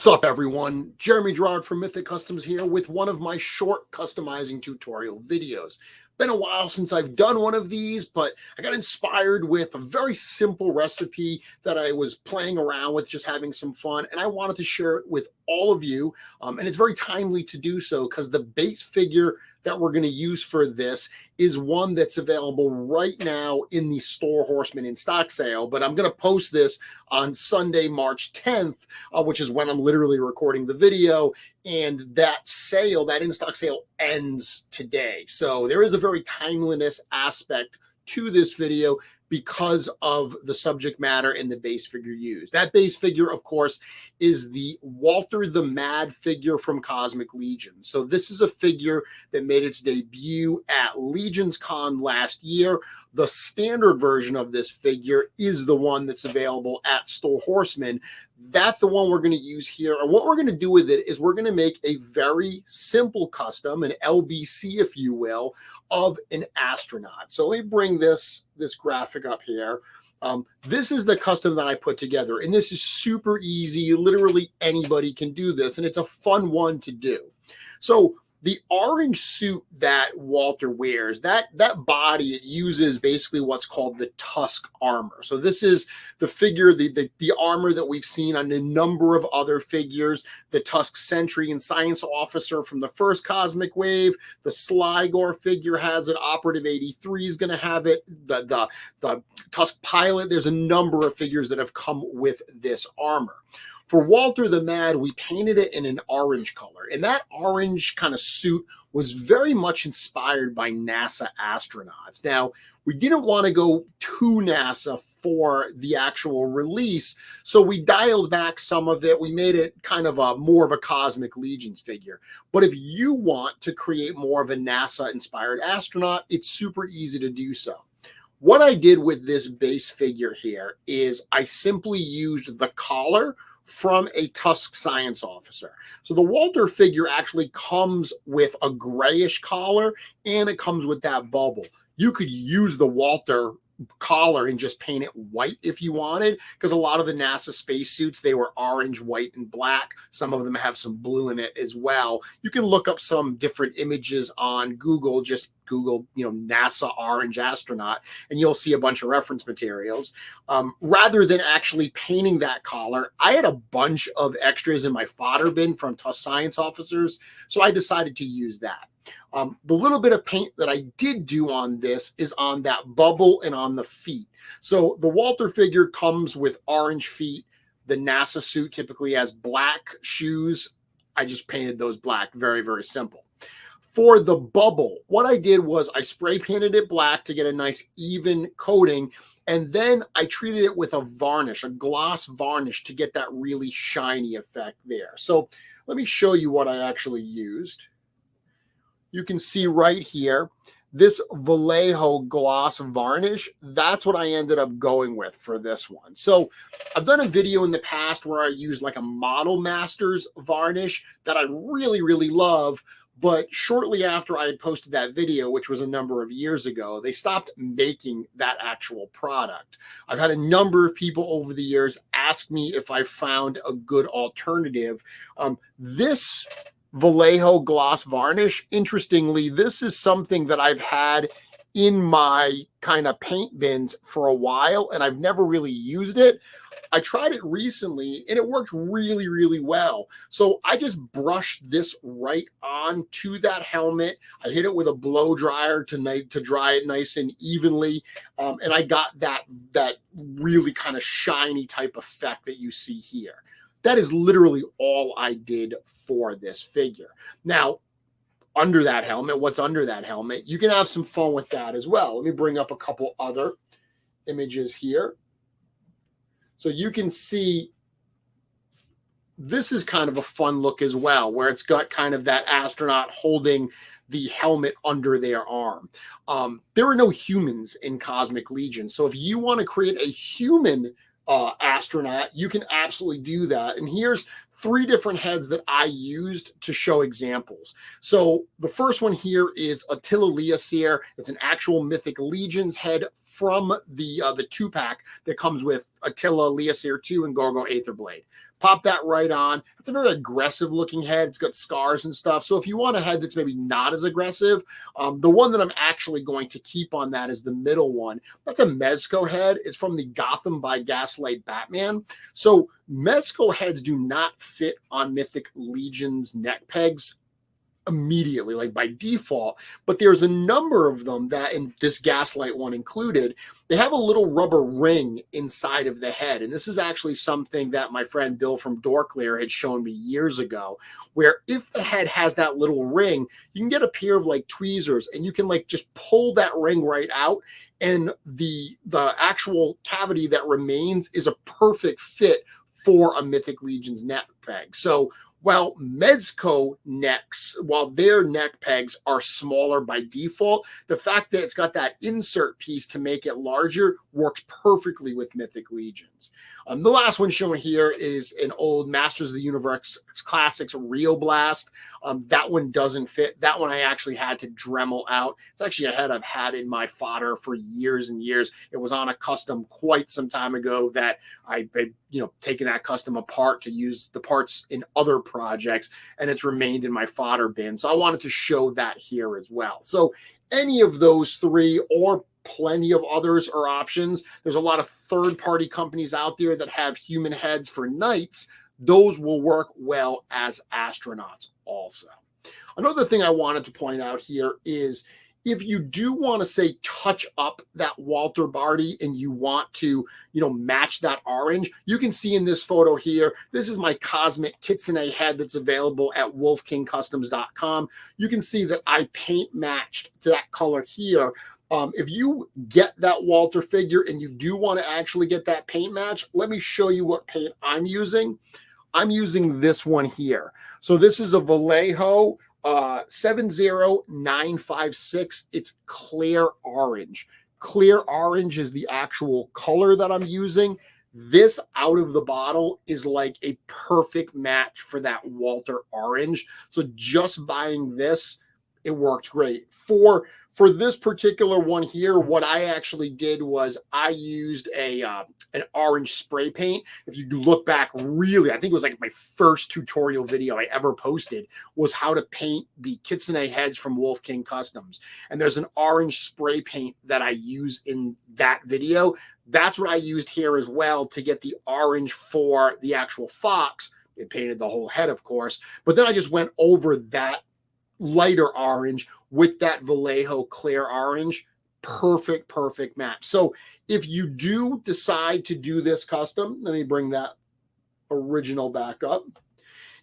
What's up, everyone? Jeremy Gerard from Mythic Customs here with one of my short customizing tutorial videos. Been a while since I've done one of these, but I got inspired with a very simple recipe that I was playing around with, just having some fun, and I wanted to share it with all of you. And it's very timely to do so because the base figure that we're going to use for this is one that's available right now in the Store Horseman in stock sale. But I'm going to post this on Sunday, March 10th, which is when I'm literally recording the video. And that sale, that in-stock sale, ends today. So there is a very timeliness aspect to this video because of the subject matter and the base figure used. That base figure, of course, is the Wal-torr the Mad figure from Cosmic Legion. So this is a figure that made its debut at Legions Con last year. The standard version of this figure is the one that's available at Store Horseman. That's the one we're going to use here. And what we're going to do with it is we're going to make a very simple custom, an LBC, if you will, of an astronaut. So let me bring this graphic up here. This is the custom that I put together, and this is super easy. Literally anybody can do this, and it's a fun one to do. So the orange suit that Wal-torr wears, that body, it uses basically what's called the Tusk armor. So this is the figure, the armor that we've seen on a number of other figures. The Tusk Sentry and Science Officer from the first Cosmic Wave. The Sligor figure has it. Operative 83 is going to have it. The Tusk Pilot, there's a number of figures that have come with this armor. For Wal-torr the Mad, we painted it in an orange color, and that orange kind of suit was very much inspired by NASA astronauts. Now, we didn't want to go too NASA for the actual release, so we dialed back some of it. We made it kind of more of a Cosmic Legions figure. But if you want to create more of a NASA-inspired astronaut, it's super easy to do so. What I did with this base figure here is I simply used the collar from a Tusk Science Officer. So the Wal-torr figure actually comes with a grayish collar, and it comes with that bubble. You could use the Wal-torr collar and just paint it white if you wanted, because a lot of the NASA spacesuits, they were orange, white, and black. Some of them have some blue in it as well. You can look up some different images on Google. Just Google, NASA orange astronaut, and you'll see a bunch of reference materials. Rather than actually painting that collar, I had a bunch of extras in my fodder bin from Tusk Science Officers, so I decided to use that. The little bit of paint that I did do on this is on that bubble and on the feet. So the Wal-torr figure comes with orange feet. The NASA suit typically has black shoes. I just painted those black. Very, very simple. For the bubble, what I did was I spray painted it black to get a nice even coating, and then I treated it with a varnish, a gloss varnish, to get that really shiny effect there. So let me show you what I actually used. You can see right here, this Vallejo gloss varnish, that's what I ended up going with for this one. So I've done a video in the past where I used like a Model Masters varnish that I really, really love. But shortly after I had posted that video, which was a number of years ago, they stopped making that actual product. I've had a number of people over the years ask me if I found a good alternative. This Vallejo gloss varnish, interestingly, this is something that I've had in my kind of paint bins for a while, and I've never really used it. I tried it recently, and it worked really, really well. So I just brushed this right onto that helmet. I hit it with a blow dryer to dry it nice and evenly, and I got that really kind of shiny type effect that you see here. That is literally all I did for this figure. Now, under that helmet, what's under that helmet, you can have some fun with that as well. Let me bring up a couple other images here. So you can see this is kind of a fun look as well, where it's got kind of that astronaut holding the helmet under their arm. There are no humans in Cosmic Legion. So if you want to create a human astronaut, you can absolutely do that. And here's 3 different heads that I used to show examples. So the first one here is Attila Leaseir. It's an actual Mythic Legions head from the 2-pack that comes with Attila, Leaseir 2, and Gorgo Aetherblade. Pop that right on. It's a very aggressive looking head. It's got scars and stuff. So if you want a head that's maybe not as aggressive, the one that I'm actually going to keep on that is the middle one. That's a Mezco head. It's from the Gotham by Gaslight Batman. So Mezco heads do not fit on Mythic Legion's neck pegs immediately, like by default, but there's a number of them that, in this Gaslight one included, they have a little rubber ring inside of the head. And this is actually something that my friend Bill from Dorklear had shown me years ago, where if the head has that little ring, you can get a pair of like tweezers and you can like just pull that ring right out, and the actual cavity that remains is a perfect fit for a Mythic Legion's neck peg. So while Mezco necks, while their neck pegs are smaller by default, the fact that it's got that insert piece to make it larger works perfectly with Mythic Legions. The last one shown here is an old Masters of the Universe Classics Rio Blast. That one doesn't fit. That one I actually had to Dremel out. It's actually a head I've had in my fodder for years and years. It was on a custom quite some time ago that I've taken that custom apart to use the parts in other projects, and it's remained in my fodder bin. So I wanted to show that here as well. So any of those three or plenty of others are options. There's a lot of third-party companies out there that have human heads for knights. Those will work well as astronauts also. Another thing I wanted to point out here is if you do want to, say, touch up that Wal-torr body and you want to, match that orange, you can see in this photo here, this is my Cosmic Kitsune head that's available at wolfkingcustoms.com. You can see that I paint matched to that color here. If you get that Wal-torr figure and you do want to actually get that paint match, let me show you what paint I'm using. I'm using this one here. So this is a Vallejo 70956. It's clear orange. Clear orange is the actual color that I'm using. This out of the bottle is like a perfect match for that Wal-torr orange. So just buying this, it worked great. For this particular one here, what I actually did was I used an orange spray paint. If you look back, really, I think it was like my first tutorial video I ever posted was how to paint the Kitsune heads from Wolf King Customs. And there's an orange spray paint that I use in that video. That's what I used here as well to get the orange for the actual fox. It painted the whole head, of course. But then I just went over that lighter orange with that Vallejo clear orange. Perfect match. So if you do decide to do this custom, let me bring that original back up.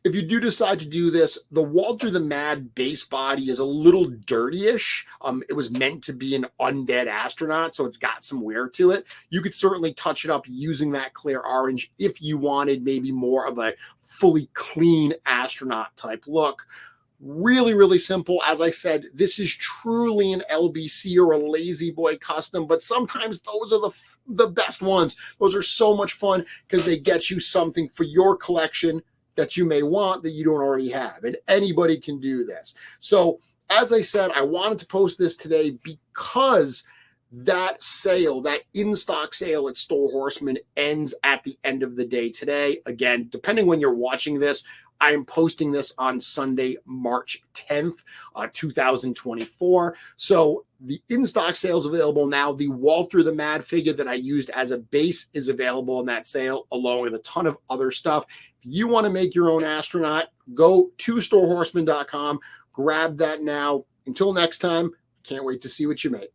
If you do decide to do this, the Wal-torr the Mad base body is a little dirtyish. It was meant to be an undead astronaut, so it's got some wear to it. You could certainly touch it up using that clear orange if you wanted maybe more of a fully clean astronaut type look. Really simple. As I said, this is truly an LBC or a Lazy Boy custom, but sometimes those are the best ones. Those are so much fun because they get you something for your collection that you may want that you don't already have, and anybody can do this. So as I said, I wanted to post this today because that sale, that in-stock sale at Store Horseman, ends at the end of the day today. Again, depending when you're watching this, I am posting this on Sunday, March 10th, 2024. So the in-stock sale is available now. The Wal-torr the Mad figure that I used as a base is available in that sale, along with a ton of other stuff. If you want to make your own astronaut, go to storehorseman.com, grab that now. Until next time, can't wait to see what you make.